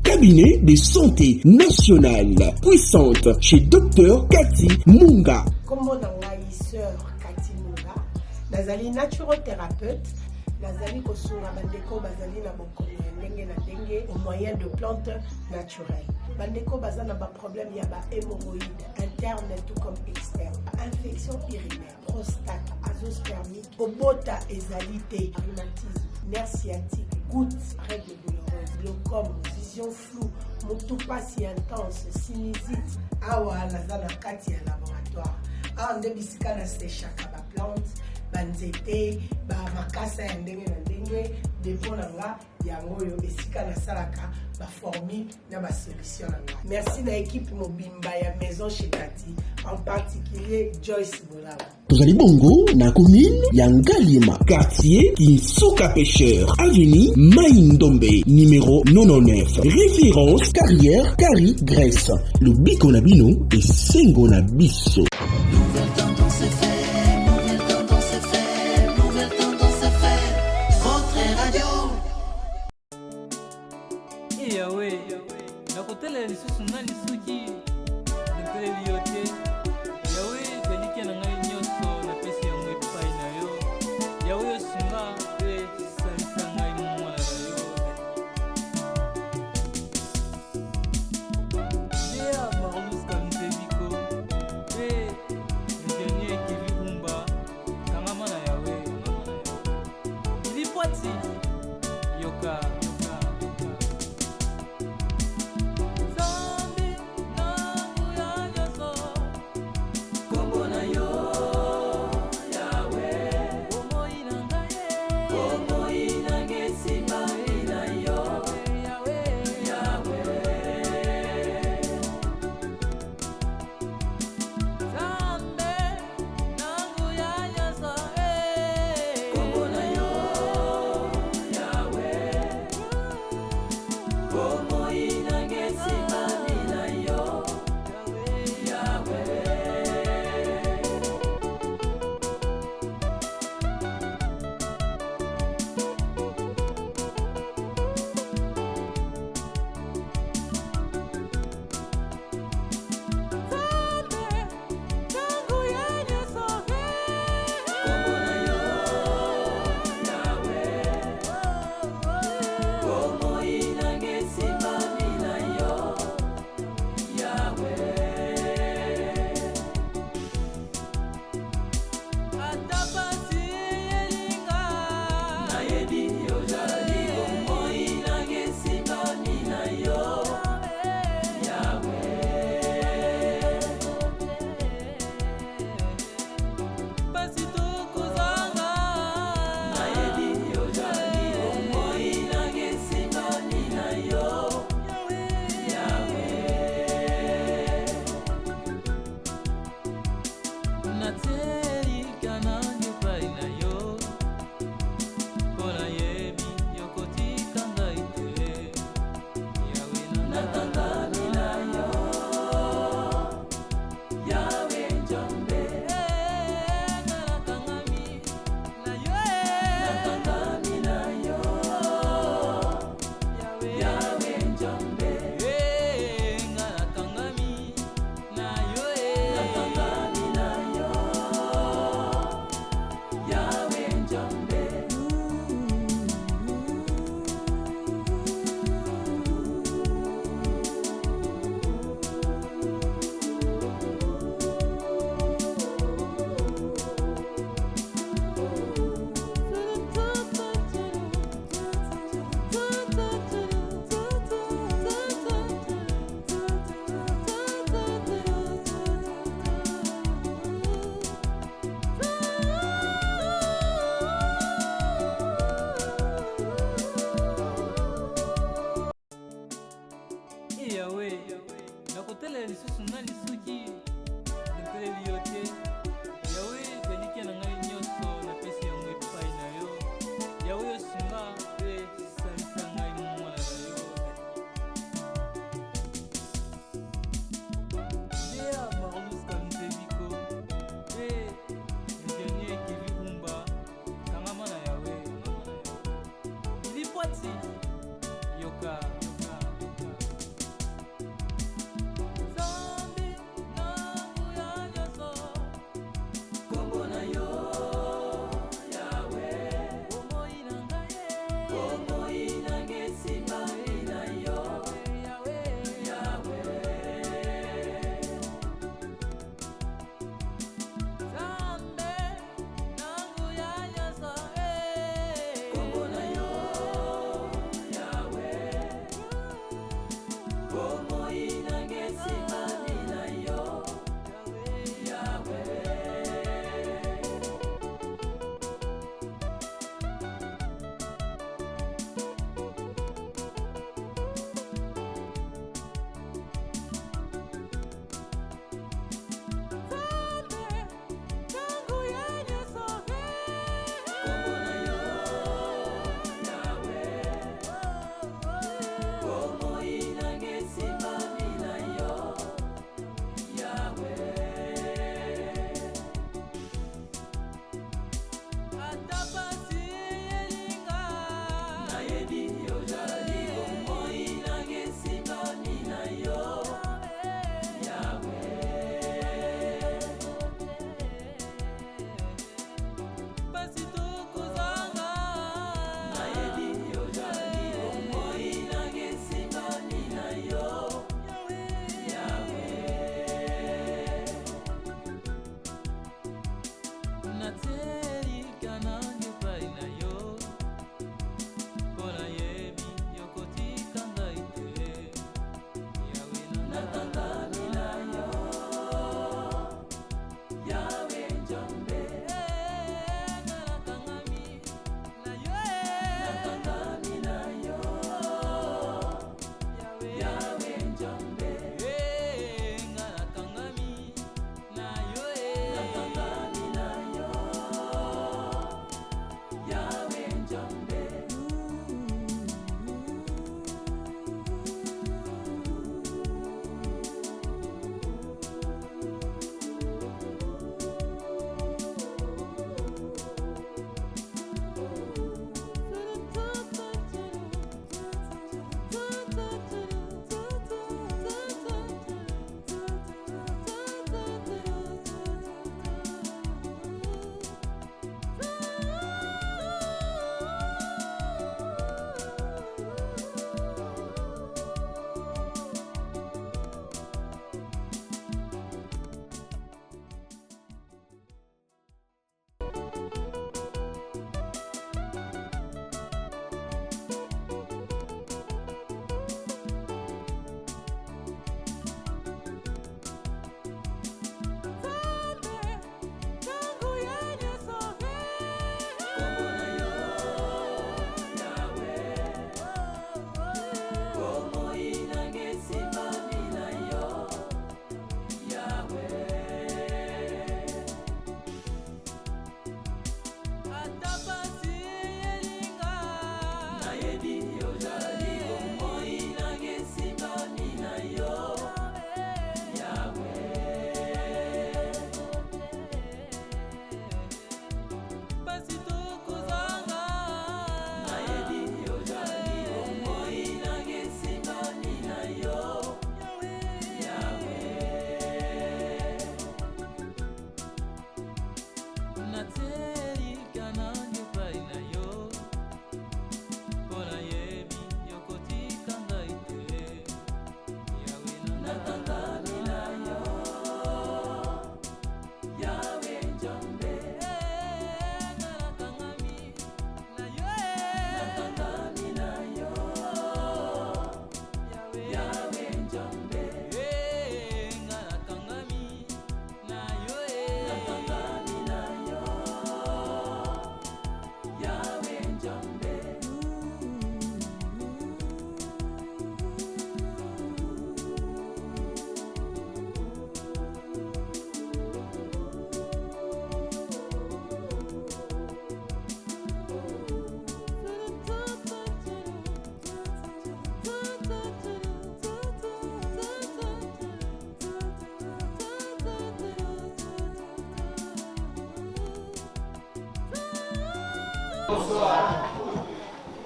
cabinet de santé nationale puissante chez Dr Cathy Munga. Comme sœur Cathy Munga, nazali naturothérapeute, nazali kosunga bandeko bazali na bokono ndenge na ndenge au moyen de plantes naturelles. Bandeko bazana ba problème ya ba hémorroïdes interne tout comme externe, infection urinaire, prostate, azoospermie, obota ezalité, rhumatisme, nerf sciatique, gouttes, règles douloureuses, glaucome, vision floue, moutoupasse intense, sinusite. Awa nazana kati ya laboratoire. Awa nde bisika na sechaka ba plante, banzete, ba makasa ya ndenge na ndenge, depo na nga yango yo esika na salaka ba formule na ba solution na nga. Merci na équipe mobimba ya maison chez Cathy, en particulier Joyce Bolaba. Tozali bongo na commune ya Ngalima, quartier Kinsuka Pêcheur, avenue Maïndombe, numéro 99. Référence carrière Kari Grèce. Le biko na bino et sengo na biso. Nouvelle tendance est faite, nouvelle tendance est faite, nouvelle tendance est faite. Votre radio. Yahweh, nakotela lisusu nani suki nkele liyote. Yahweh belike na ngai nyonso na pesi yango epai na yo. Yahweh sunga pe salisa ngai mwana na yo. Dea Marlus Kamzebiko pe ingénieur Kevin Bumba kangama na Yahweh. Ilipwati yoka.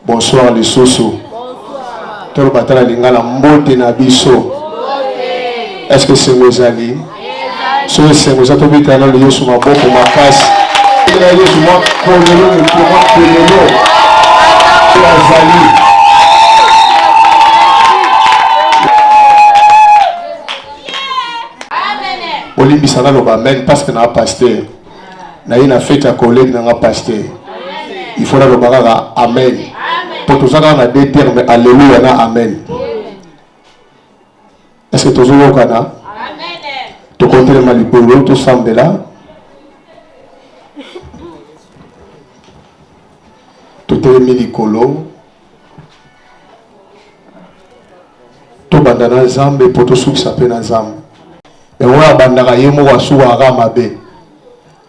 Bonsoir les soso. Tout le batala lingala mbote na biso. Est-ce que c'est Mozali? So c'est Mozali to bitana le Yesu maboko makasi. Il a Yesu moi kolelo le moi kolelo. Mozali. Olimbi sana lo amen parce que na pasteur. Na ina fête à collègue na pasteur. Il faut le bagaga amen. Pour tout ça on a deux termes alléluia na amen. Est-ce que toujours au Ghana? Amen. Tu comptes les malibolo, tu sembles là. Tu te mis l'icolo. Tu bandana zambe pour tout ce qui s'appelle un zambe. Et on a bandana yemo wa suwa ramabe.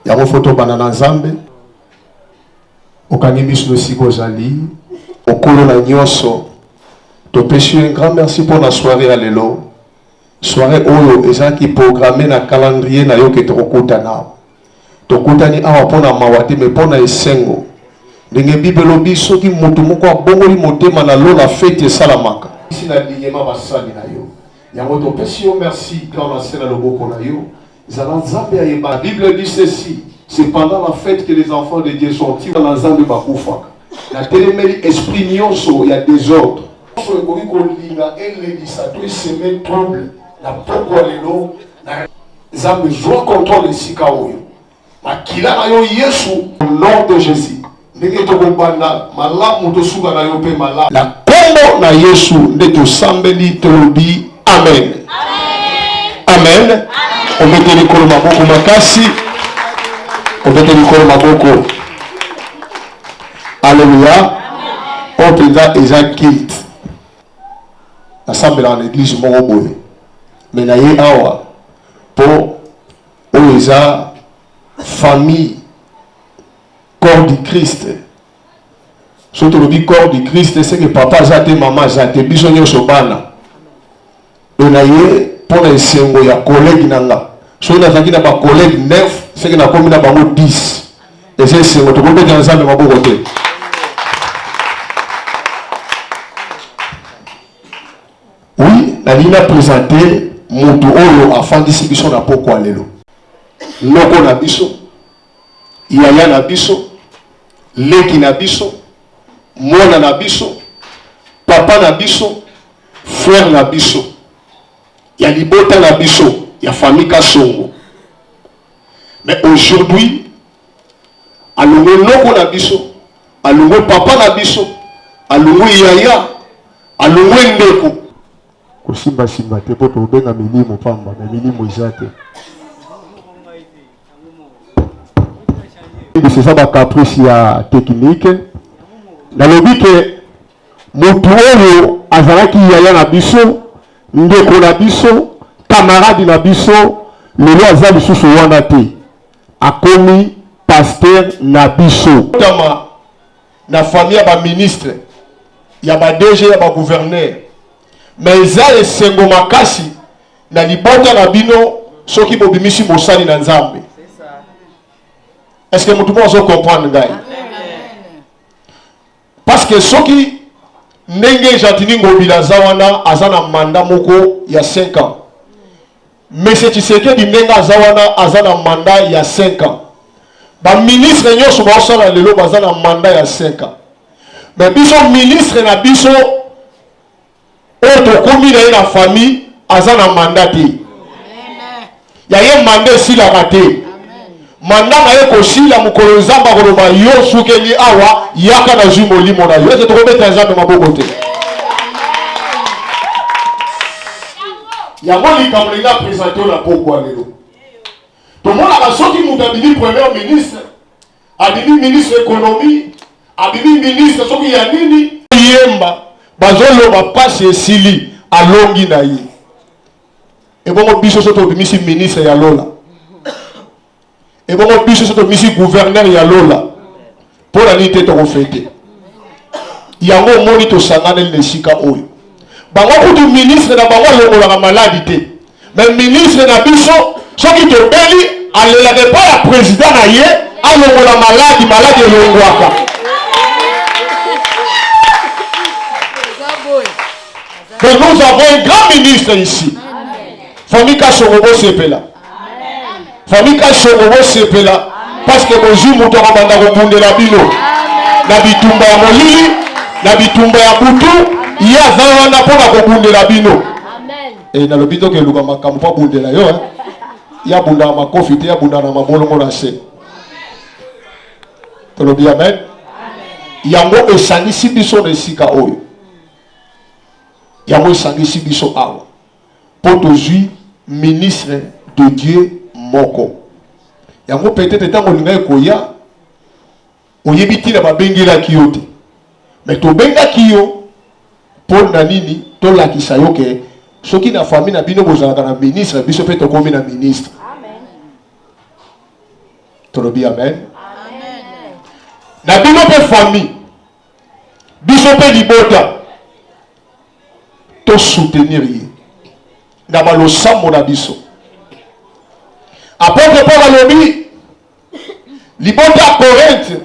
Ya mo photo bandana zambe. Okani biso siko zali. Okolo na nyoso. Tu pêches un grand merci pour la soirée à l'élo. Soirée oyo ezaki programmé na calendrier na yo ke tokuta na. Tokutani awa pona mawati me pona esengo. Ndenge bibelo biso ki mutu moko abongoli motema na lo la fête salamaka. Ici na lignema basali na yo. Yango to pesi yo merci quand la scène le boko na yo. Zala nzambe ayeba. La Bible dit ceci, c'est pendant la fête que les enfants de Dieu sont tirés dans nzambe bakufaka. La télémélie esprit nyonso, il y a des ordres. So ekoki kolinga elelisa to semaine trouble. La pourquoi les lots, Zambe joie contre les sikaoyo. Ma kila na yo Yesu au nom de Jésus. Ndenge to kobanda malamu to suba na yo pe malamu. La kombo na Yesu nde to sambeli to lobi amen. Amen. Amen. On mette les kolo maboko makasi. On mette les kolo maboko. Alléluia. On peut dire quitte. Assemblée en église moroboye. Mais na ye awa pour oza famille corps du Christ. Surtout le corps du Christ, c'est que papa zate maman zate bisonyo sobana. Na ye pour les sengo ya collègue nanga. So na zaki na ba collègue 9, c'est que na komi na bango 10. Et c'est sengo to kombe dans ensemble maboko te. Oui, na lina présenté Mutu oyo afandisi biso na poko alelo. Loko na biso, yaya na biso, leki na biso, mwana na biso, papa na biso, frère na biso. Ya libota na biso, ya famille Kasongo. Mais aujourd'hui, alongo loko na biso, alongo papa na biso, alongo yaya, alongo ndeko. Kosimba simba te po tobenga milimo pamba mais milimo ezate. C'est ça ba caprice ya technique. Na lobi ke mutu oyo azalaki yaya na biso, ndeko na biso, camarade na biso, lelo azali susu wana te. Akomi pasteur na biso. Tama na famille ya ba ministre, ya ba DG, ya ba gouverneur. Mais ça est sengo makasi na libota na bino soki bobimisi mosali na nzambe. Est-ce que tout le monde comprend ngai? Parce que soki ndenge jatini ngobila zawana azana mandat moko ya 5 ans. Mais c'est que di ndenge zawana azana mandat ya 5 ans. Ba ministre nyoso ba osala lelo bazana mandat ya 5 ans. Mais biso ministre na biso autre commis dans la famille, azana mandat. Il y a un mandat si la raté. Mandat na yeko si la mukolo zamba koloba yo sukeli awa yaka na jumo limona yo se trobe tazana maboko te. Ya moli kamlenga présenter la pourquoi lelo. Tout le monde a sorti moudabini premier ministre, abini ministre économie, abini ministre soki ya nini yemba. Bazolo ba passe sili alongi na ye. Et bon biso soto bimisi ministre ya lola. Et bon biso soto bimisi gouverneur ya lola. Pour la nité to fêter. Yango moni to sangana le sika oyo. Bango kutu ministre na bango longola ka maladie te. Mais ministre na biso soki to beli alela pas la président na ye alongola maladie longwaka. Donc nous avons un grand ministre ici. Famille Kasongo Sepela. Famille Kasongo Sepela. Parce que bonjour moutoko banda ko la bino. Na bitumba ya molili, na bitumba ya butu, ya zawa na pona ko la bino. Et na lobito ke luka makambo pa bundela yo. Ya bunda makofi te ya bunda na mabolongo na se. Tolobi amen. Yango esangisi biso na sika oyo. Yango esangisi biso awa. Pour tozui ministre de Dieu moko. Yango peut-être tant olinga koya oyebiti na babengela kiyote. Mais to benga kiyo pour na nini to la kisayo ke soki na famille na bino bozalaka na ministre biso pe to komi na ministre. Amen. Tolobi amen. Amen. Na bino pe famille biso pe libota to soutenir ye. Na balo sambo na biso. Apôtre Paul alobi libota Corinthe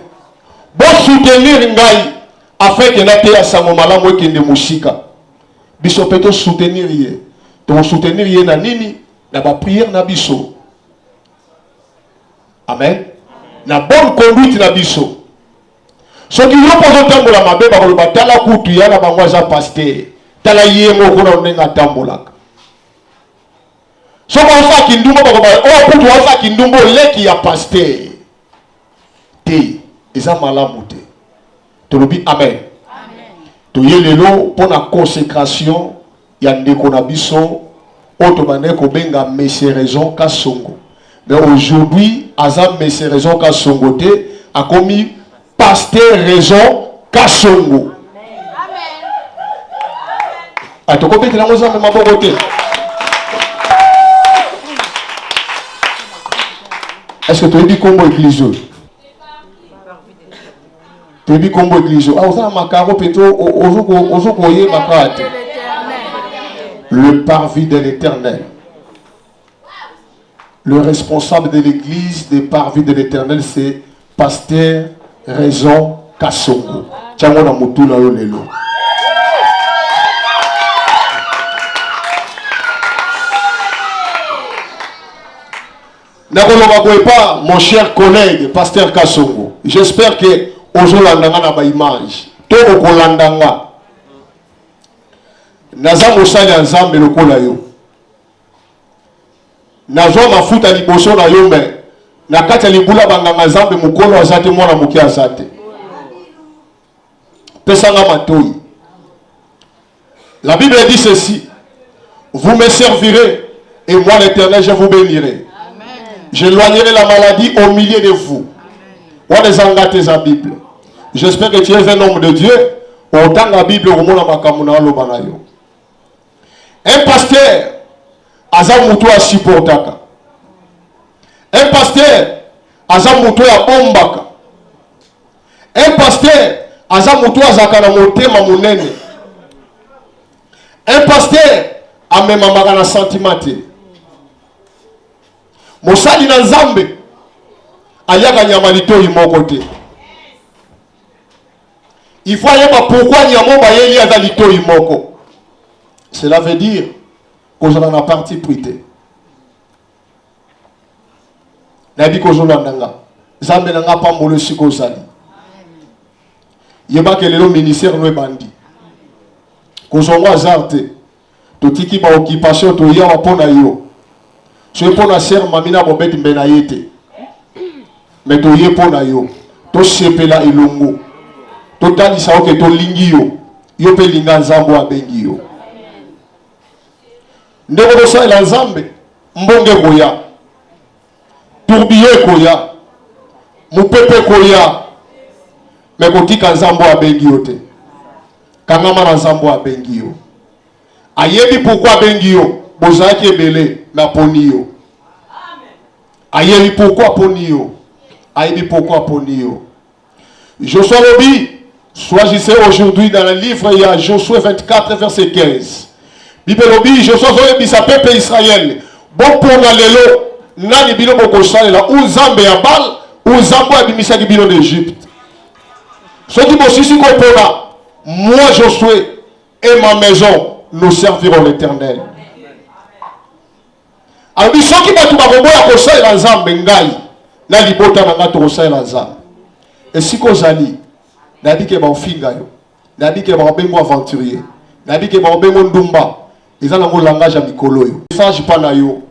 bo soutenir ngai afin que na te ya sango malamu ekende musika. Biso pe to soutenir ye. To soutenir ye na nini? Na ba prière na biso. Amen. Na bonne conduite na biso. Soki yo pozo tambola mabe ba koloba tala kutu ya na bango za pasteur. Tala ye moko na onenga tambolaka. Soko osa kindumbo bakoba o kutu osa kindumbo leki ya pasteur. Te eza malamu te. Tolobi amen. Toye lelo pour la consécration ya ndeko na biso oto bande ko benga Messie Raison Kasongo. Mais aujourd'hui azam Messie Raison Kasongo te a commis Pasteur Raison Kasongo. Amen. Atoko bete na moza ma bokote. Est-ce que tu as dit combo église? Tu dis combo église. Ah, vous avez ma caro peto, ozokoye makate. Le parvis de l'Éternel. Le responsable de l'église des parvis de l'Éternel, c'est Pasteur Raison Kasongo. Tiens-moi dans mon tour là, lelo. N'akoloba pas, mon cher collègue, Pasteur Kasongo. J'espère que ozolandanga na ba image to okolandanga naza mosali ya nzambe lokola yo nazwa mafuta liboso na yo me na kati ya libula banganga nzambe mokolo aza te mwana moke aza te pesanga matoi. La Bible dit ceci: vous me servirez et moi l'Éternel je vous bénirai. J'éloignerai la maladie au milieu de vous. On les engage la Bible. J'espère que tu es un homme de Dieu. Autant la Bible au monde makamuna lo banayo. Un pasteur azamuto a supportaka. Un pasteur azamuto a bombaka. Un pasteur azamuto azakana motema munene. Un pasteur amema magana sentimate. Mosali na Nzambe ayaka nyama litoi moko te. Il faut aller pourquoi nyama bayeli aza litoi moko. Cela veut dire que je n'en ai parti prité. Nabi ko zolandanga. Nzambe nanga pambolo siko zali. Yeba ke lelo ministère no bandi. Ko zongo azarte. Totiki ba occupation to ya wapona yo. So pona ser mamina bobet mbena yete. Mais to ye pona yo. To sepela ilungu. To tali sa oke to lingi yo. Yo pe linga nzambo abengi yo. Ndeko do sa ila nzambe. Mbonge koya. Tourbillon koya. Mupepe koya. Mais kotika nzambo abengi yo te. Kangama na nzambo abengi yo. Ayebi pourquoi abengi yo. Bozaki ebele na poni yo. Ayebi pourquoi poni yo. Ayebi pourquoi poni yo. Josué Lobi, choisissez aujourd'hui dans le livre, il y a Josué 24, verset 15. Bible Lobi, Josué Lobi, sa peuple Israël. Bon pour na lelo, nani bino boko salela, ou Zambe ya bal, ou Zambo ya bimisa ki bino d'Égypte. Ce qui m'a aussi compris, moi Josué et ma maison, nous servirons l'Éternel. Albi soki batu bakoboya kosalela nzambe ngai na libota na nga tokosalela nzambe. Esiko ozali nayebi ke baofinga yo, nayebi ke baobengo aventurier, nayebi ke baobengo ndumba, eza nango langage ya mikolo yo. Message pa na yo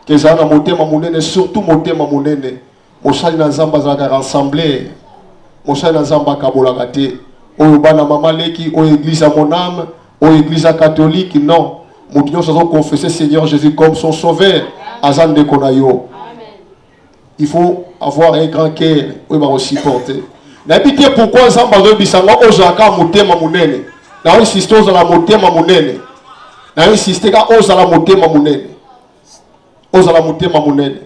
ke ezala na motema monene, surtout motema monene. Mosali na nzambe azalaka rassembler, mosali na nzambe akabolaka te oyo bana mama leki oyo église à mon âme, oyo église catholique, non. Nous devons confesser Seigneur Jésus comme son sauveur. Azande konayo. Il faut avoir un grand cœur. Oui, va aussi porter. N'habitez pourquoi Zamba Bisanga Ozaka Motema Munene. N'a insisté aux la Motema Munene. N'a insisté à aux la Motema Munene. Aux la Motema Munene.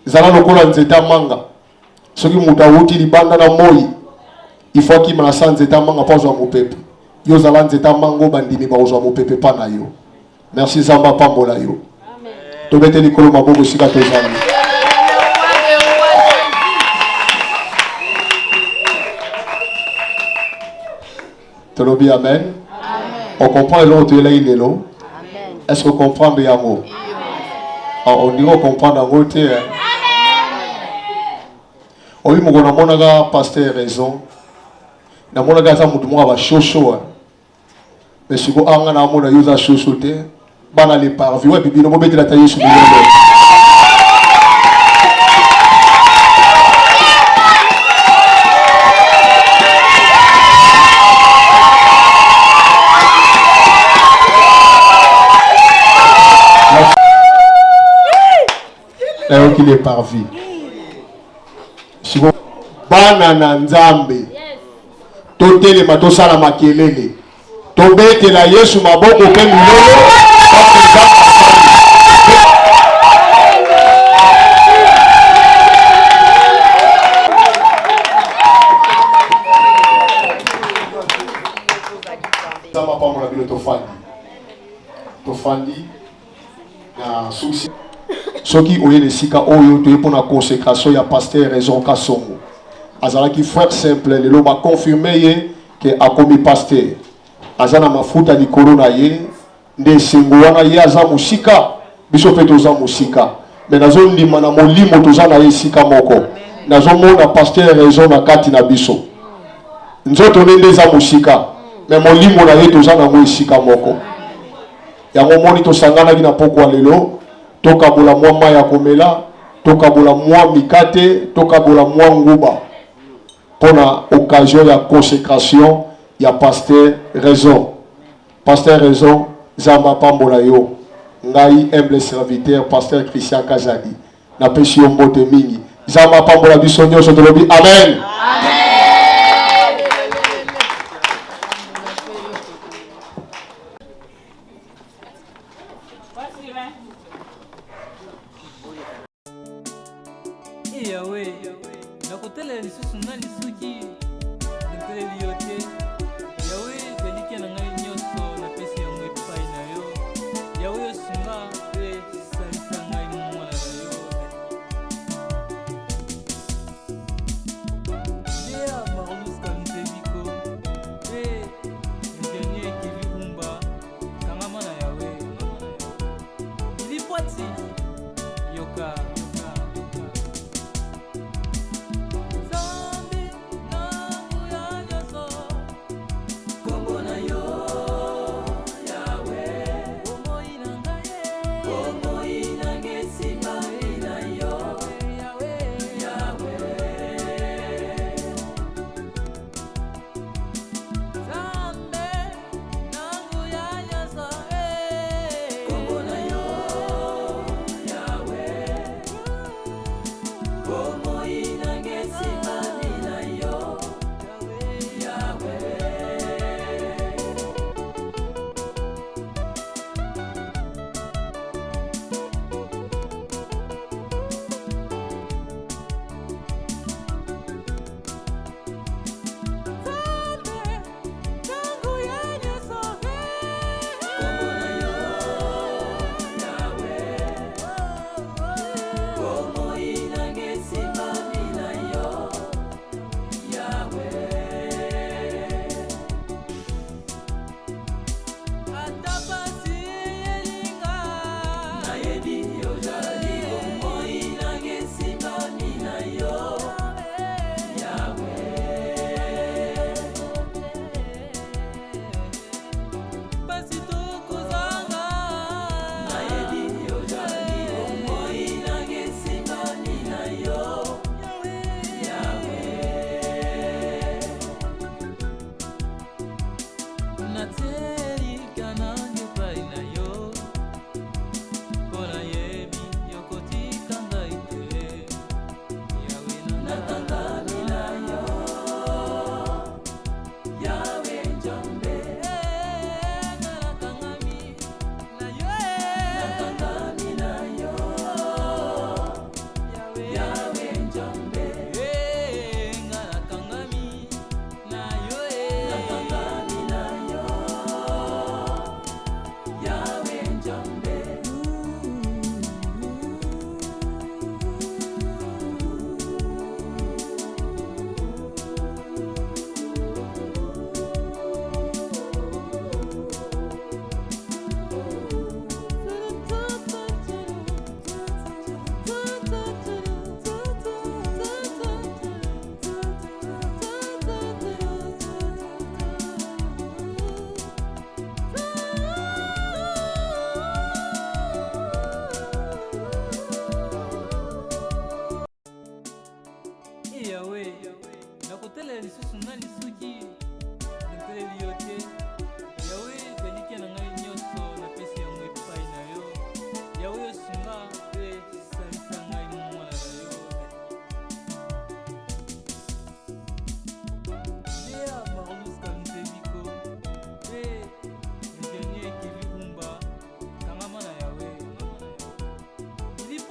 Zala Lokola Nzeta Manga. Ce qui m'a dit Libanda na Moi. Il faut qu'il m'a laissé Nzeta Manga pas au pepe. Yo zala Nzeta Mango bandini ba au pepe pa na yo. Merci Zamba Pambola yo. Amen. Tobete Nikolo Maboko sika tozali. Tolobi amen. On comprend l'autre là il est là. Est-ce qu'on comprend bien mot? On dit on comprend dans l'autre. Oui, mon gars, mon gars, pasteur raison. Na mon gars, ça mutu mo ba shosho. Mais si vous avez un amour, vous avez chochoté. Bana les parvis. Ouais, bibi, nous me mettez la taille sur le monde. Là, il est parvis. Si vous banana nzambe, totele matosala makelele. Tobete la Yesu maboko pe milolo Zama pa mona bilo tofandi na souci soki oyele sika oyo to pour na consécration ya pasteur raison kasongo azala ki frère simple le lo ba confirmer que a commis pasteur azana mafuta likolo na ye nde sengo wana ye aza musika biso pe toza musika mais nazo ndima na molimo toza na ye sika moko nazo mona pasteur raison na kati na biso nzoto nde za musika mais molimo na ye toza na mo sika moko yango moni to sangana bina pokwa lelo tokabola mwa maya ya komela tokabola mwa mikate tokabola mwa nguba pona occasion ya consécration ya pasteur raison. Pasteur raison, Zamba Pambola yo. Ngai humble serviteur, pasteur Christian Kazadi. Na pesi mbote mingi. Zamba Pambola bisonyo sotolobi. Amen. Amen. Yahweh, nakotela lisusu na lisuki. Ndele liyote. Yahweh beliki na ngai nyonso na pesi ya mwepai na yo. Yahweh sunga pe salisa ngai mwana na yo. Dea marulus kamtebiko. Pe mjenye kivibumba kangama na Yahweh. Ilipwati yoka.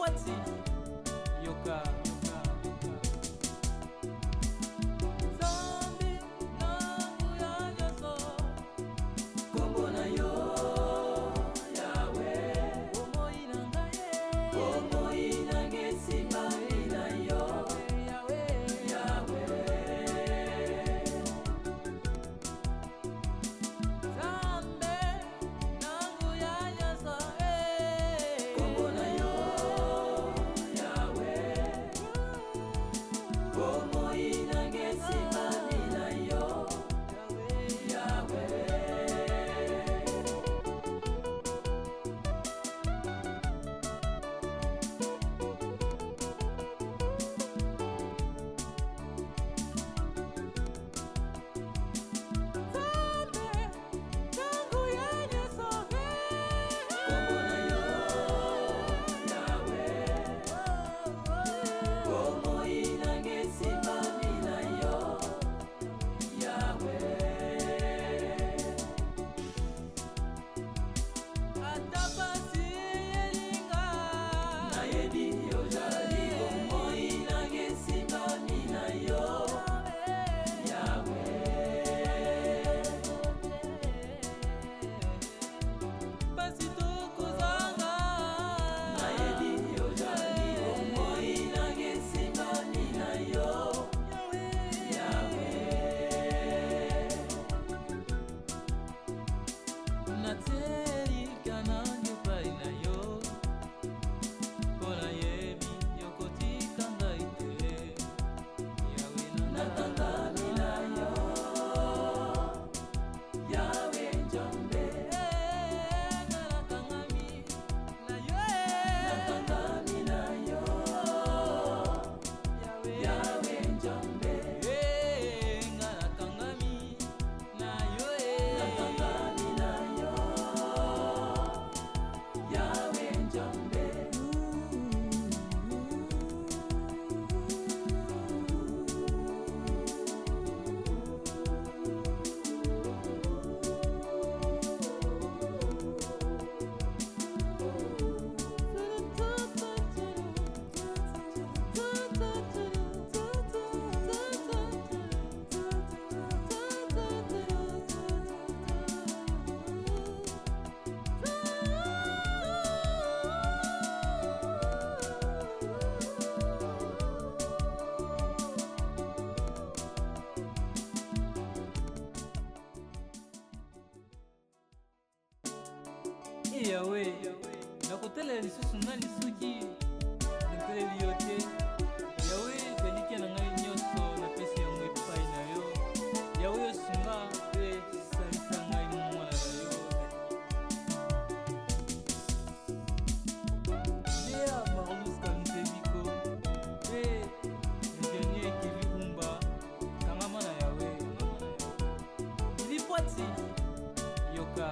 Ilipwati yoka Zambi nangu ya nyoso Kombo na yo Yawe Komo inangaye Komo inange simba ina yo Yawe Yawe Zambi nangu ya nyoso Kombo na yo Yawe Komo inange simba ina yo Yawe Yawe nakotela lisusu nga lisuki nteleli yo te Yawe beliki na ngai nyonso napesi yango epai na yo Yawe yosunga mpe salisa ngai mwana na yo Dea Marlus Kamzebiko mpe ingénieur Kivi Umba kangama na Yawe Ilipwati yoka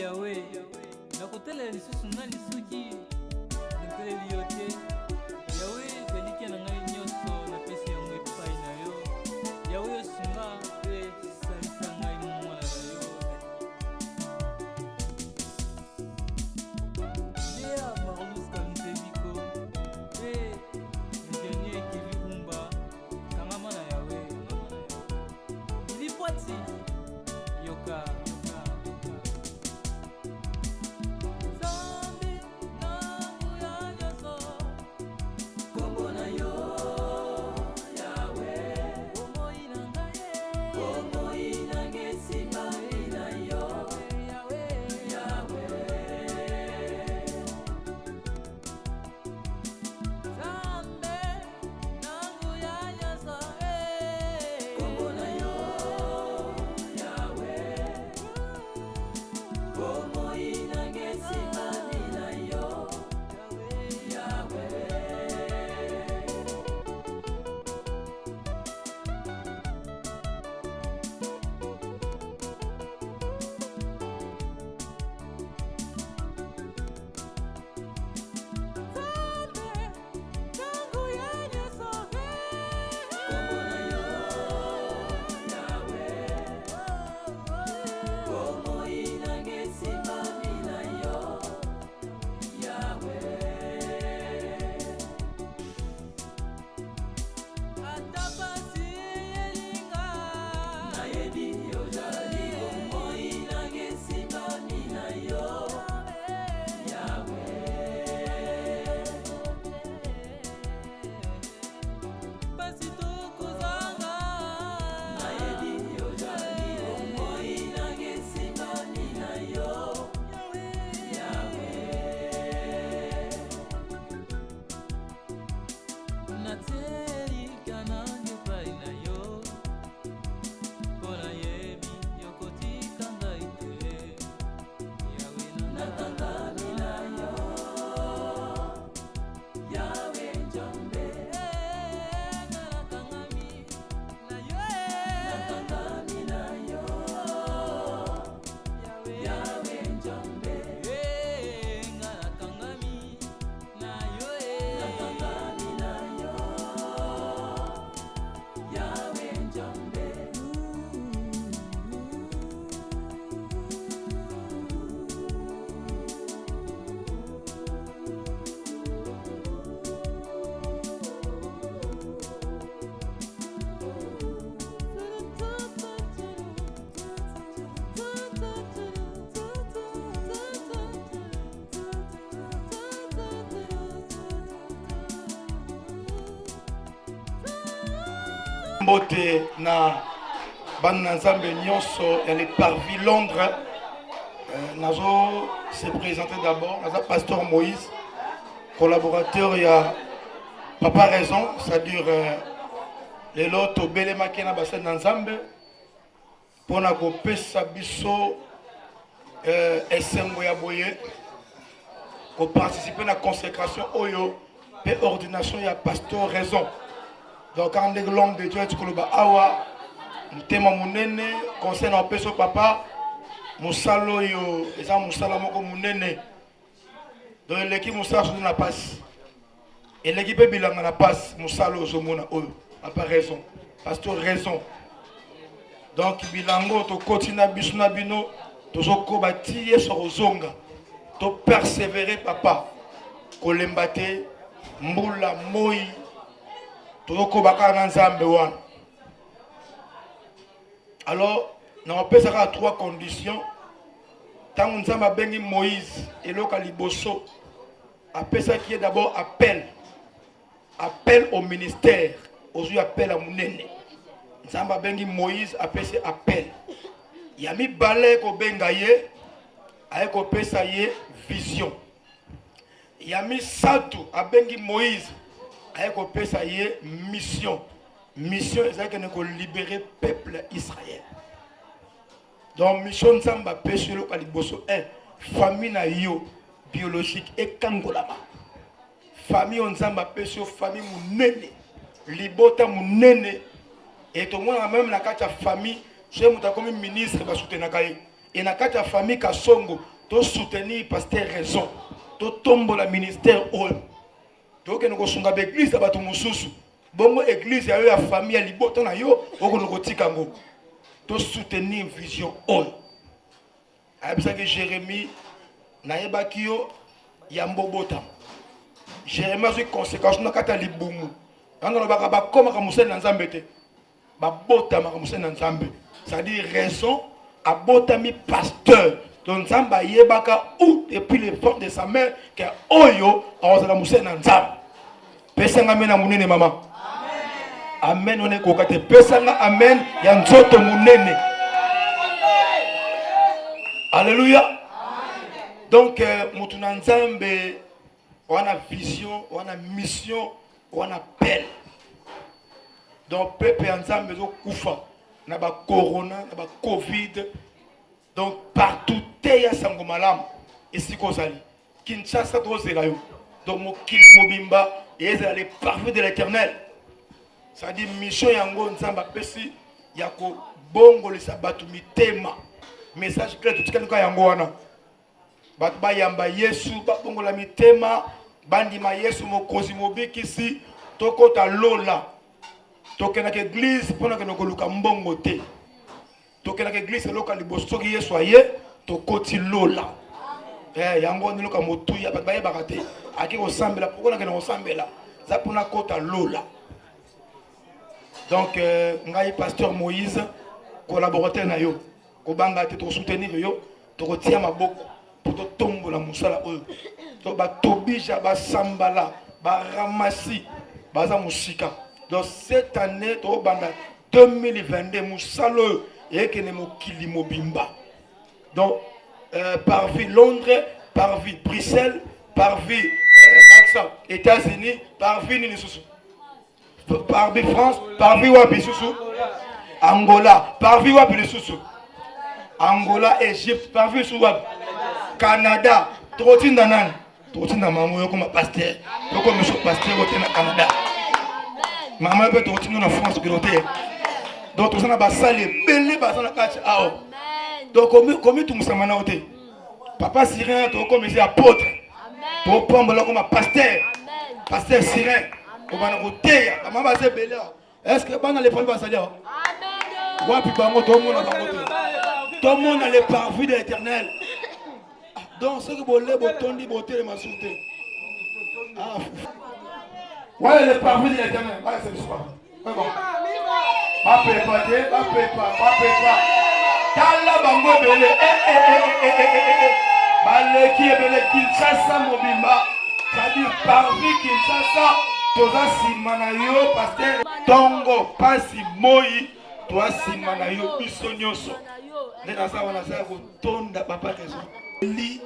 yawe nakotela lisusu na lisuki nteleli yo te yawe beliki na ngai nyonso napesi yango epai na yo yawe osunga mpe salisa ngai mwana na yo Dea Marlus Kamtebiko mpe ingénieur Kili Bumba kangama na yawe Lipwati yoka Mbote na bana nzambe nyonso ya les parvis Londres nazo se présenter d'abord naza pasteur Moïse collaborateur ya Papa Raison c'est-à-dire les loto belemaki na bassin na nzambe pona ko pesa biso esengo ya boye ko participer na consécration oyo pe ordination ya pasteur Raison. Donc, quand l'homme de Dieu est awa, nous sommes monene, concernant un peu son papa, Moussalo yo, et ça Moussala moko monene. Donc, l'équipe Moussala sur la passe. Et l'équipe bilan la passe, Moussalo Zomona, n'a pas raison. Pasteur Raison. Donc, bilango, to kotina bisuna bino, to zoko batiye sur zonga, to persévérer papa, kolembate, mbula moi. Alors, nous avons trois conditions. Tant que nous avons Moïse et le Caliboso, ça qui est d'abord appel. Appel au ministère. Aujourd'hui, appel à Mounene. Nous avons Moïse, c'est appel. Il y a mis balai ko bengaye, avec ça vision. Il y a mis Satou, à Moïse. Avec mission. Mission, c'est que libérer le peuple Israël. Donc, mission de Samba Péché, le Caliboso, famille biologique et Kangolama. Famille on Samba Péché, famille Mounene, Libota Mounene, et tout le monde a même la carte famille, je suis comme ministre, et na kati ya famille Kasongo to soutenir pasteur raison to tombo la ministère oyo to ke noko sunga be église ba to mususu bongo église ya yo ya famille ya libota na yo oko noko tikango to soutenir vision oyo ayebisa ke Jérémie na yebaki yo ya mbobota Jérémie azwi conséquence na kati ya libumu ngana baka ba koma ka musene na Nzambe te ba bota ma ka musene na Nzambe c'est-à-dire raison a botami pasteur donc Nzamba yebaka ou depuis les formes de sa mère que oyo awazala musene na Nzambe pesanga mena munene mama amen on est kokate pesanga amen ya nzoto munene alléluia donc mutu na Nzambe wana vision wana mission wana appel donc peuple ya Nzambe zo kufa na ba corona na ba covid donc partout te ya sango malamu esiko zali Kinshasa tozela yo donc mokili mobimba ezala les parfums de l'Éternel c'est-à-dire mission yango Nzamba pesi ya ko bongolisa batu mitema message clair tutikani ka yango wana batu bayamba Yesu babongola mitema bandima Yesu mokozi mobikisi tokota lola tokena ke église pona ke nokoluka mbongo te tokena ke église loka liboso ki Yesu aye tokoti lola yango ni loka motuya batu bayebaka te aki kosambela pokona ke kosambela za pona kota lola donc ngai pasteur Moïse collaborateur na yo kobanga te to soutenir yo to kotia maboko pour to tombola musala oyo to ba tobija ba sambala ba ramasi baza musika donc cette année to banda 2022 musalo yekene mokili mobimba donc par vie Londres par vie Bruxelles par vie États-Unis par vie Nisusu par vie France par vie wapi susu Angola par vie wapi Nisusu Angola Égypte par vie susu wapi Canada trotinda nani trotinda maman yo comme pasteur yo comme monsieur pasteur au Canada maman peut trotinda na France que donc tout ça na basale belé basana kati ao donc comme tout musamana ote papa Syrien to comme les apôtres to pombola comme pasteur pasteur Syrien ko bana ko teya maman ba belé est-ce que bana les pombola basale amen wapi bango to mona bango to mona les parvis de l'Éternel donc ce que bolé botondi boté ma souté ah ouais les parvis de l'Éternel voilà c'est le soir ouais bon ba préparer tala bango belé baleki belé Kinshasa mobimba c'est-à-dire parvis Kinshasa toza simana yo pasteur tongo pasi moi toi simana yo biso nyonso nde naza wana za ko tonda papa raison li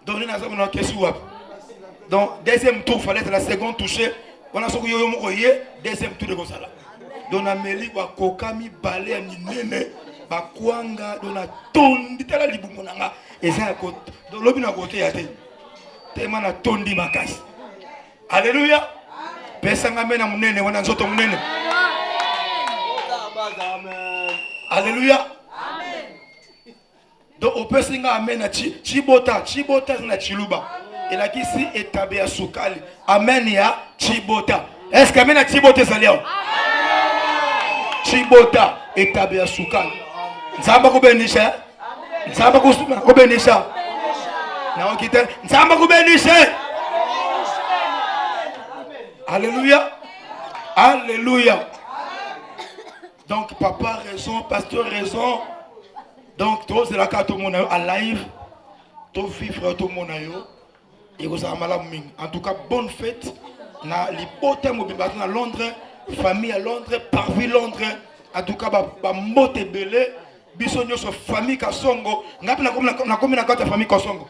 donc nde naza wana kesu wap donc deuxième tour fallait être la seconde toucher wana soko yo moko ye deuxième tour de kosala donc na meli kwa kokami balé ya minene bakwanga donc na tondi tala libumu nanga eza ko donc lobi na kote ya te tema na tondi makasi alléluia pesanga mena munene wana nzoto munene alléluia amen donc opesinga amen na chibota na chiluba elakisi etabe ya sukali amen ya chibota est-ce que amen na chibota zalio chibota etabe ya sukali nzamba kubenisha nzamba kubenisha na okite nzamba kubenisha alléluia alléluia donc papa raison pasteur raison donc tous c'est la carte au monde à live tout vivre tout monde yo et vous ça malamu mingi en tout cas bonne fête na lipote mobimba na Londres famille à Londres parvis Londres en tout cas ba mbote belé biso nyoso famille Kasongo ngapi na komi na kata famille Kasongo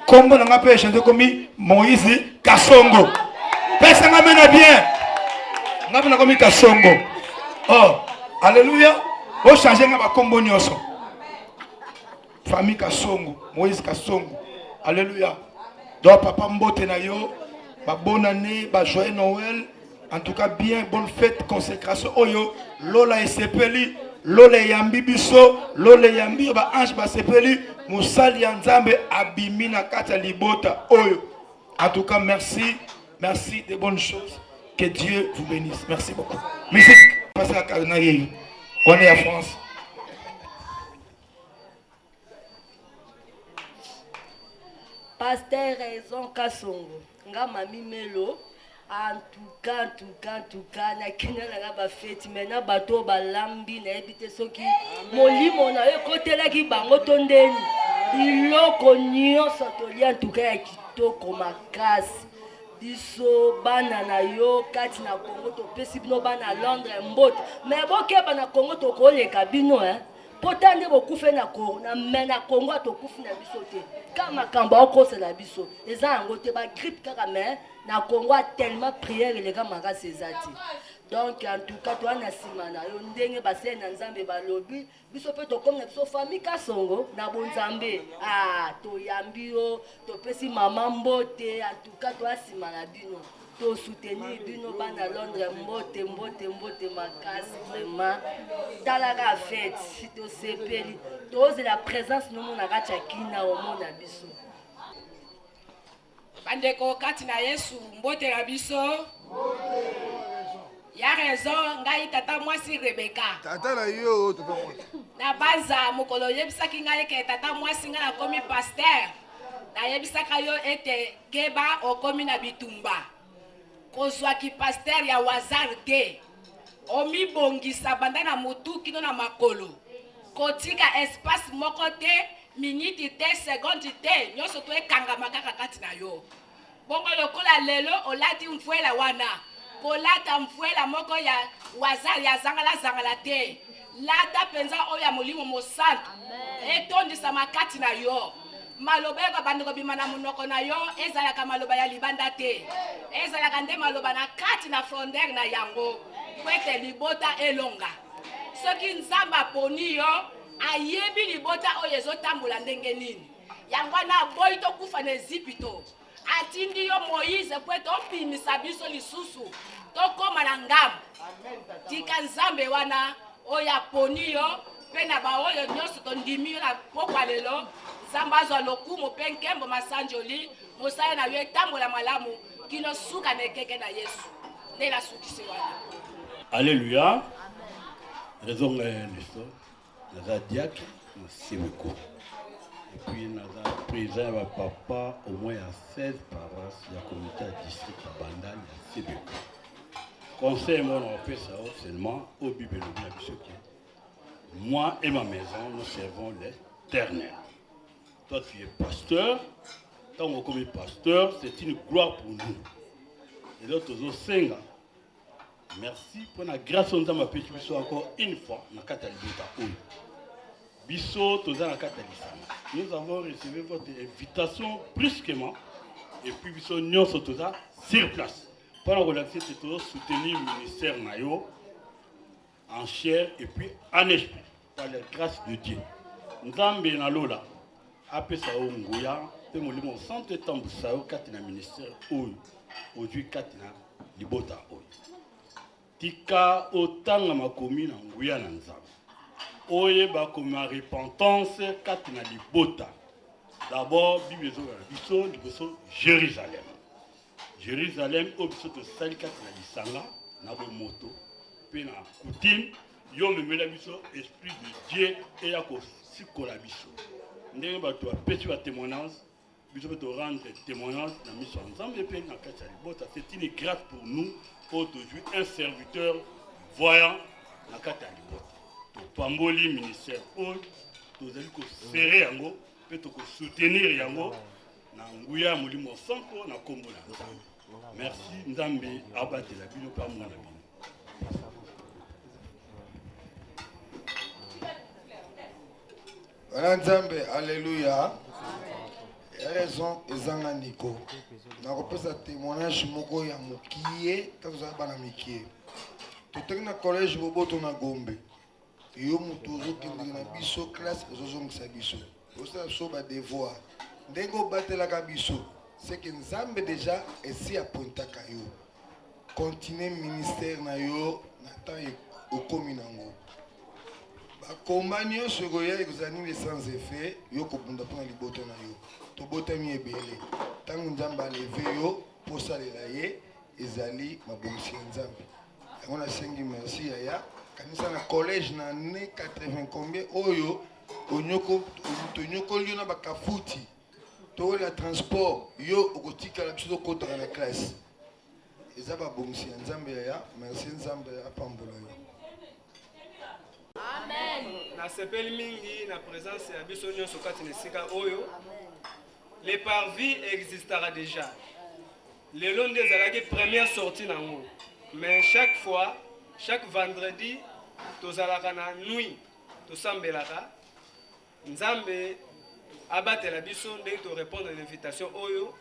kombo na ngapi chanter komi Moïse Kasongo pesa ngamena bien ngapi na komi Kasongo oh alléluia o changer nga ba kombo nyoso famille Kasongo Moïse Kasongo alléluia donc papa mbote na yo ba bonne année ba joyeux Noël en tout cas bien bonne fête consécration oyo lola esepeli lole yambi biso lole yambi ba ange basepeli musali ya nzambe abimi na kati ya libota oyo. En tout cas, merci de bonnes choses, que Dieu vous bénisse. Merci beaucoup. Musique, passez à Kalinaye. On est à France. Pasteur Raison Kasongo, nga mami melo, en tout cas, na kina na ba fête, maintenant bateau balambi na ebite soki, molimo na yo kotela ki bango tondeni, iloko nyonso tolia en tout cas ya kitoko makasi, biso bana na yo kati na Congo topesi bino bana Londres mbote, mais bokeba na Congo tokoleka bino potande bokufe na Congo na mena Congo tokufi na biso te kama kamba okose la biso eza yango te ba grippe kaka mais na Congo tellement prière les gars makasi ezati. Donc en tout cas toi na simana yo ndenge base na nzambe balobi biso pe to comme na biso famille Kasongo na bonzambe to yambi yo to pesi mama mbote en tout cas toi simana bino to soutenir bino bana Londres mbote makasi vraiment talaka fête si to sepeli to la présence no mona kacha kina o mona biso bandeko kati na Yesu mbote la biso ya raison ngai tata mwasi Rebecca tata na yo tata mwasi na banza mokolo yebisaki ngai ke tata mwasi ngai akomi pasteur na yebisaka yo ete keba okomi na bitumba kozwaki pasteur ya wazar te omibongisa banda na mutu kino na makolo kotika espace moko te minute te seconde te nyonso to ekangama kaka kati na yo bongo lokola lelo olati mfuela wana kolata mfuela moko ya wazar ya zangala te lata penza oya molimo mosantu etondisa makati na yo maloba ya bandeko bima na munoko na yo ezalaka maloba ya libanda te ezalaka nde maloba na kati na frontière na yango kwete libota elonga soki nzamba poni yo ayebi libota oyo ezotambola ndenge nini yango na boyi tokufa na Ezipito atindi yo Moïse po topimisa biso lisusu tokoma na ngambo tika nzambe wana oyo aponi yo pe na baoyo nyonso tondimi yo na pokwa lelo nzambe azwa lokumu pe nkembo masanjoli mosala na yo etambola malamu kino suka na ekeke na Yesu nde nasukisi wana. Alléluia. Raison l'histoire. Naza diacre, merci beaucoup. Et puis naza président wa papa au moins à 16 paroisses ya comité à district à Bandal ya Sebeko. Conseil moi on fait ça seulement au Bible de Bisoki. Moi et ma maison nous servons l'Éternel. Toi tu es pasteur. Tant qu'on comme pasteur, c'est une gloire pour nous. Et là tous au Senga. Merci pour la grâce de ma petite biso encore une fois dans Catalibota. Biso toza na Catalisama. Nous avons reçu votre invitation brusquement et puis biso nyonso toza sur place. Pendant que l'accès c'est toujours soutenir le ministère nayo en chair et puis en esprit par la grâce de Dieu. Nzambe na lola apesa o nguya pe molimo santé tambusa o katina ministère aujourd'hui katina libota oyo. Tika otanga makomi na nguya na nzambe oye ba comme repentance katina libota d'abord bible zo na biso liboso Jérusalem obiso to sali katina lisanga na bo moto pe na coutume yo memela biso esprit de Dieu et ya ko sikola biso ndenge bato apesi ba témoignage biso to rendre témoignage na mission nzambe pe na kati ya libota. C'est une grâce pour nous aujourd'hui un serviteur voyant na kati ya libota to pamboli ministère oyo tozali ko serrer yango pe to ko soutenir yango na nguya molimo sanko na kombo na nzambe. Merci nzambe abatela bino pa mwana bino. Nzambe, alléluia. Raison ezanga niko. Na kopesa témoignage moko ya mokie, tazo bana mikie. Totenga na collège boboto na Gombe. Yo mutu ozokende na biso classe ozozongisa biso. Osala so ba devoir. Ndengo batela ka biso. C'est que Nzambe déjà esi apointaka yo. Continuer ministère na yo na temps okomi nango. Combat nyonso koya ekozani les sans effet yo kobunda mpona liboto na yo tobotami ebele ntango nzambe aleve yo posalela ye ezali mabongisi ya nzambe yango nasengi merci yaya kanisa na collège na ne 80 combien oyo tonyokoli yo na bakafuti tokolela transport yo okotikala biso tokotaka na classe eza babongisi ya nzambe yaya merci nzambe apambola yo. Amen. Na sepeli mingi na présence ya biso nyonso kati na esika oyo le parvis existera déjà. Lelo nde ezalaki première sortie nango. Mais chaque fois, chaque vendredi tozalaka na nuit tosambelaka nzambe abatela biso ndenge to répondre à l'invitation oyo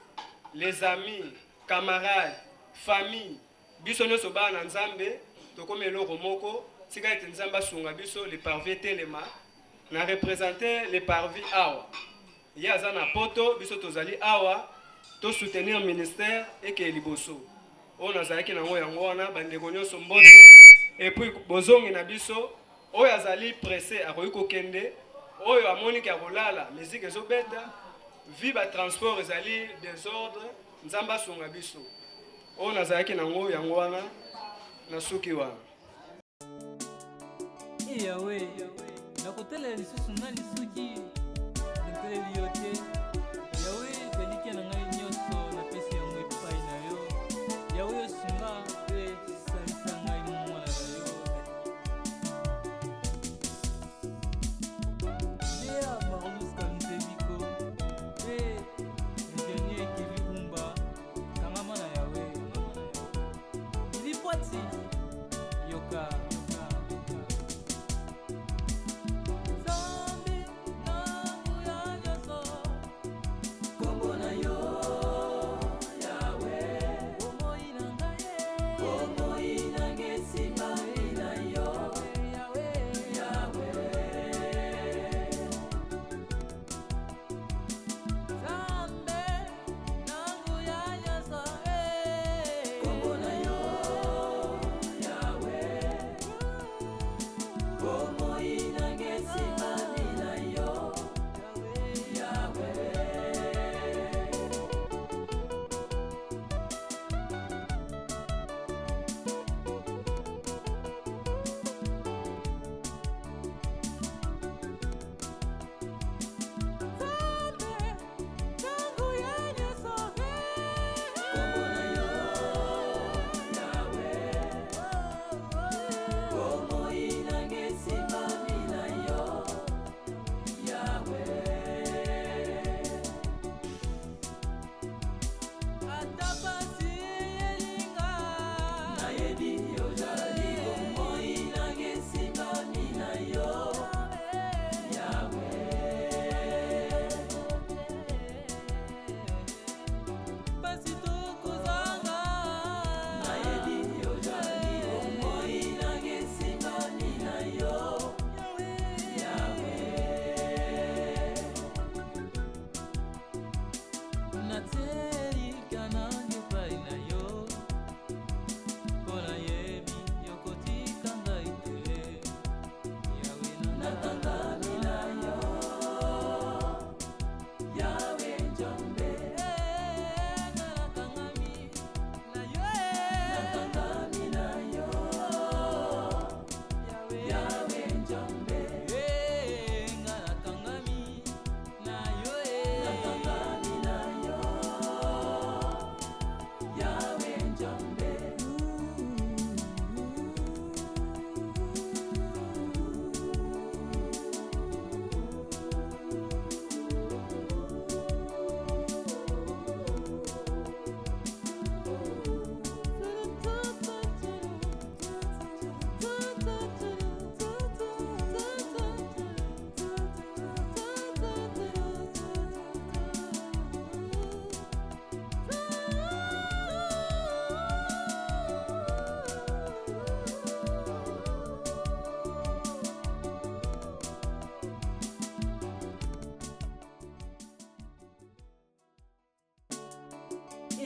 les amis, camarades, famille biso nyonso baa na nzambe tokomi eloko moko tika ete nzambe asunga biso le parvis telema na représenter le parvis awa ye aza na poto biso tozali awa to soutenir ministère eke liboso oyo nazalaki nango yango wana bandeko nyonso mbote et puis bozongi na biso oyo azali pressé akoki kokende oyo amoniki akolala musique ezobeta vi batransport ezali désordre nzambe asunga biso oyo nazalaki nango yango wana na suki wana. Yawe nakotela lisusu nani suki nteleli yo te yawe beliki na ngai nyonso napesi yango epai na yo yawe osunga mpe salisa ngai mwana na yo dea marlus kamzebiko mpe ingenier kilibumba kangama na yawe ilipwati yoka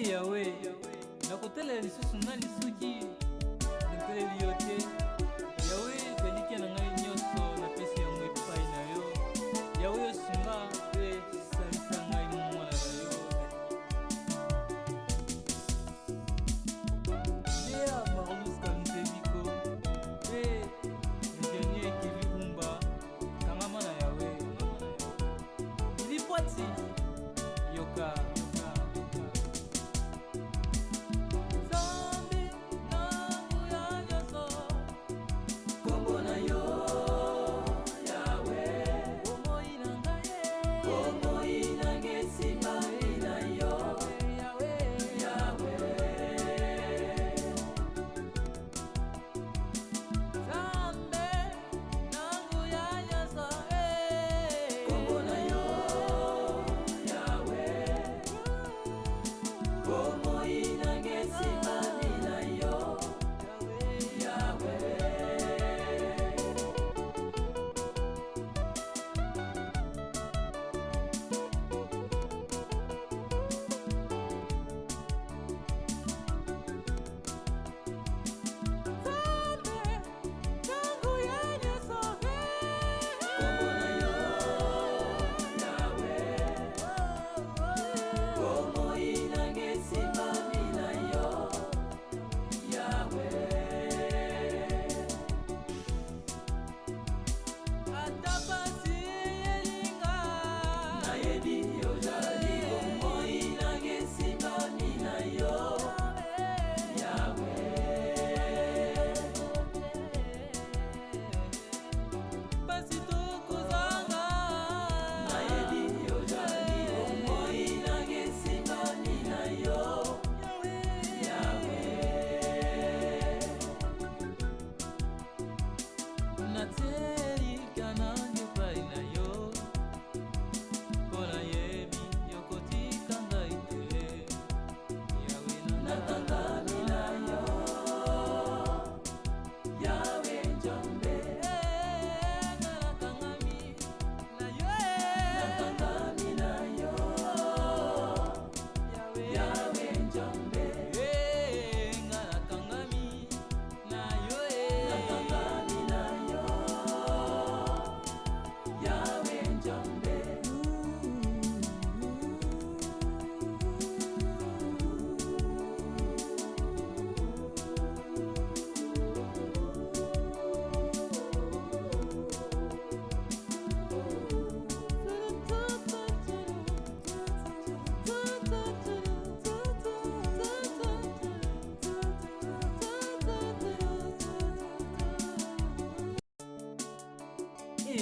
Yawe nakotela lisusu nani suki nteleli yo te yawe beliki na ngai nyonso napesi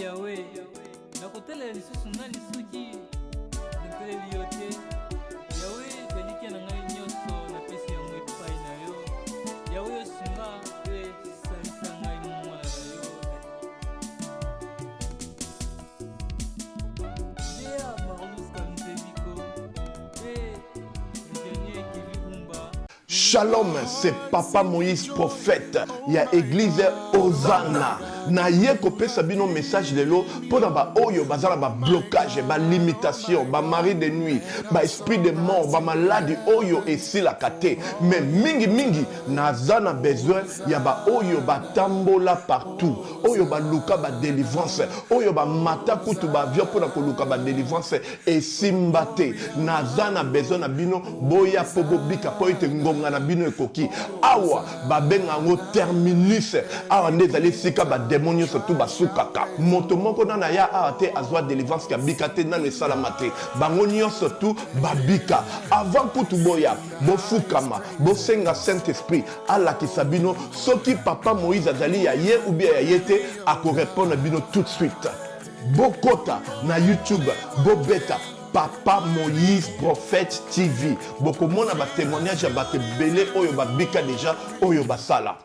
Yawe nakotela lisusu nani soki nteleli yo te Yawe beliki na ngai nyonso napesi yango epai na yo Yawe osunga mpe salisa ngai mwana na yo Dea Marlus Kamtebiko Ingénieur Kivibumba. Shalom, c'est Papa Moïse prophète. Il y a église Hosanna. Na ye kopesa bino message lelo pona ba oyo bazala ba blocage, ba limitation, ba mari de nuit, ba esprit de mort, ba maladie oyo esila kate. Mais mingi nazana besoin ya ba oyo ba tambola partout. Oyo ba luka ba délivrance, oyo ba mata kutu ba vio pona ko luka ba délivrance et simbate. Nazana besoin na bino boya pobo bika po ite ngonga na bino ekoki. Awa ba benga ngo terminus. Awa ndezali sika ba démonios surtout basukaka moto moko na ya ate azwa délivrance ka bikate na le salamate bangonio surtout babika avant kutu boya bofukama bosenga Saint-Esprit ala kisabino soki Papa Moïse azali ya ye ou bien ya yete ako répondre bino tout de suite bokota na YouTube bobeta Papa Moïse Prophète TV bokomona ba témoignage ya bato belé oyo babika déjà oyo basala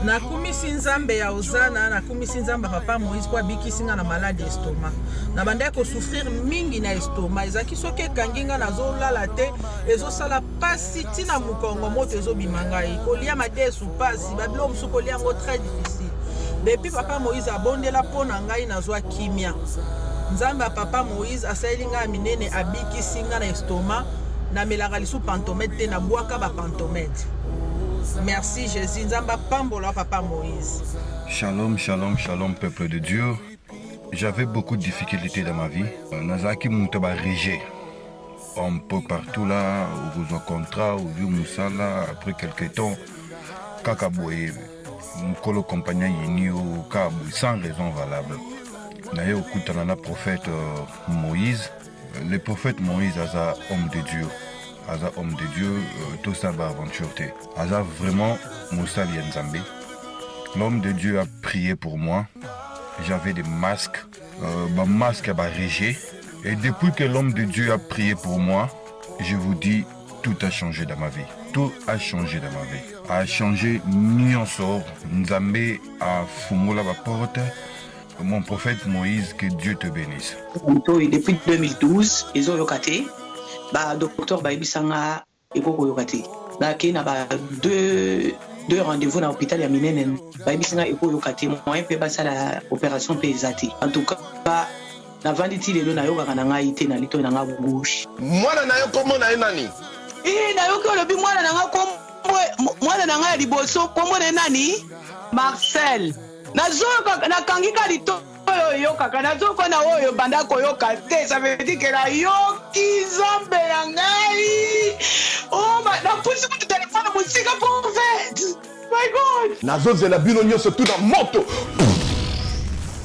nakumisi nzambe ya Hosanna nakumisi nzambe Papa Moïse po abikisinga na malade estomac na banda ko souffrir mingi na estomac ezaki soki ekanginga nazolala te ezosala pasi tina mukongo moto ezobimanga kolia madesu pasi babilo musu kolia yango très difficile depuis Papa Moïse abondela pona ngai nazwa kimia nzambe ya Papa Moïse asayelinga minene abikisinga na estomac na melaka lisu pantomètre te na bwaka ba pantomètre. Merci Jésus, Nzamba Pambola Papa Moïse. Shalom, shalom, shalom peuple de Dieu. J'avais beaucoup de difficultés dans ma vie. Nazaki Moutaba Régé. Un peu partout là, au besoin contrat, au vieux Moussala, après quelques temps, Kakaboué, Mkolo compagnon Yinio, Kabou, sans raison valable. D'ailleurs, écoute, on a le prophète Moïse. Le prophète Moïse, Aza homme de Dieu. Aza homme de Dieu, tout ça va aventure. Aza vraiment Moussali Nzambe. L'homme de Dieu a prié pour moi. J'avais des masques. Ma masque a régé. Et depuis que l'homme de Dieu a prié pour moi, je vous dis, tout a changé dans ma vie. Tout a changé dans ma vie. A changé Nyonso. Nzambe a fumé la porte. Mon prophète Moïse, que Dieu te bénisse. Depuis 2012, ils ont yokaté. Docteur Baibisanga Eko yokaté. Il y a deux rendez-vous dans l'hôpital ya Minenen. Baibisanga Eko yokaté. Moi, je peux passer à l'opération PSAT. En tout cas, na vanditi lelo na yoka kana ngai te na lito na nga bugushi mwana na yo komo na nani na yo ko lobi mwana na nga kombo mwana na nga liboso kombo na nani Marcel nazoka na kangika lito yo kaka nazoko na oyo banda ko yoka te ça veut dire que la yoki zombe na ngai oh na pusi ku téléphone musika pour fait my god nazozela bino nyonso tout na moto